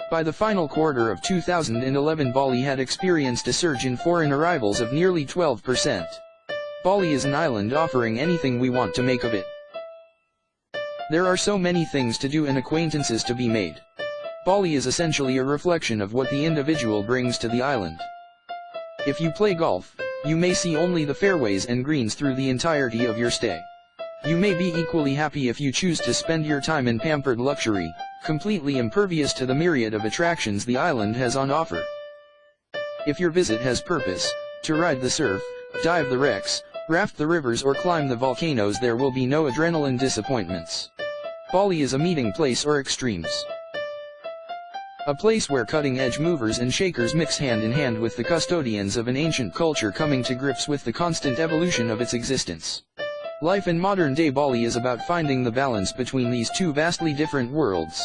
By the final quarter of 2011, Bali had experienced a surge in foreign arrivals of nearly 12%. Bali is an island offering anything we want to make of it. There are so many things to do and acquaintances to be made. Bali is essentially a reflection of what the individual brings to the island. If you play golf, you may see only the fairways and greens through the entirety of your stay. You may be equally happy if you choose to spend your time in pampered luxury, completely impervious to the myriad of attractions the island has on offer. If your visit has purpose, to ride the surf, dive the wrecks, raft the rivers or climb the volcanoes, there will be no adrenaline disappointments. Bali is a meeting place or extremes. A place where cutting-edge movers and shakers mix hand in hand with the custodians of an ancient culture coming to grips with the constant evolution of its existence. Life in modern-day Bali is about finding the balance between these two vastly different worlds.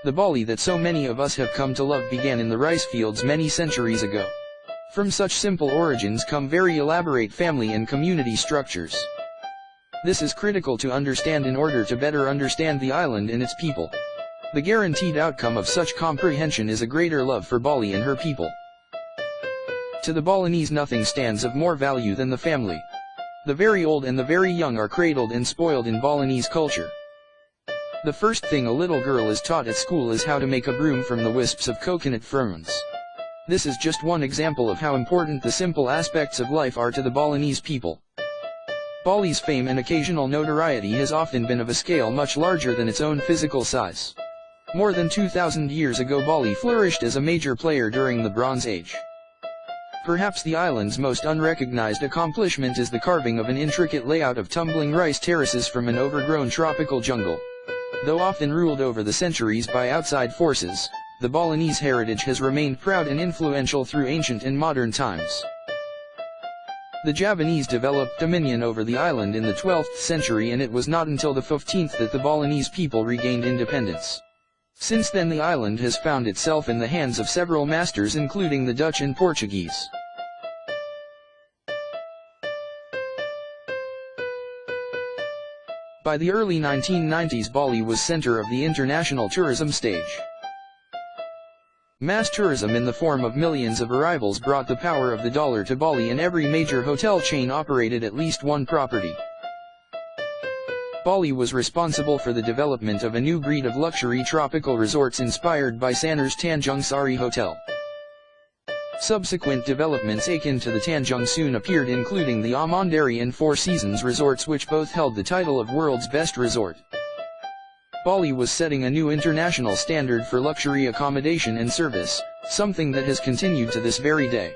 The Bali that so many of us have come to love began in the rice fields many centuries ago. From such simple origins come very elaborate family and community structures. This is critical to understand in order to better understand the island and its people. The guaranteed outcome of such comprehension is a greater love for Bali and her people. To the Balinese, nothing stands of more value than the family. The very old and the very young are cradled and spoiled in Balinese culture. The first thing a little girl is taught at school is how to make a broom from the wisps of coconut ferns. This is just one example of how important the simple aspects of life are to the Balinese people. Bali's fame and occasional notoriety has often been of a scale much larger than its own physical size. More than 2,000 years ago, Bali flourished as a major player during the Bronze Age. Perhaps the island's most unrecognized accomplishment is the carving of an intricate layout of tumbling rice terraces from an overgrown tropical jungle. Though often ruled over the centuries by outside forces, the Balinese heritage has remained proud and influential through ancient and modern times. The Javanese developed dominion over the island in the 12th century, and it was not until the 15th that the Balinese people regained independence. Since then, the island has found itself in the hands of several masters, including the Dutch and Portuguese. By the early 1990s, Bali was center of the international tourism stage. Mass tourism in the form of millions of arrivals brought the power of the dollar to Bali, and every major hotel chain operated at least one property. Bali was responsible for the development of a new breed of luxury tropical resorts inspired by Sanur's Tanjung Sari Hotel. Subsequent developments akin to the Tanjung soon appeared, including the Amandari and Four Seasons resorts, which both held the title of world's best resort. Bali was setting a new international standard for luxury accommodation and service, something that has continued to this very day.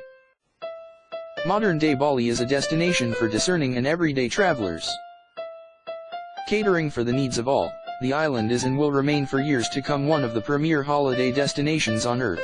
Modern-day Bali is a destination for discerning and everyday travelers. Catering for the needs of all, the island is and will remain for years to come one of the premier holiday destinations on Earth.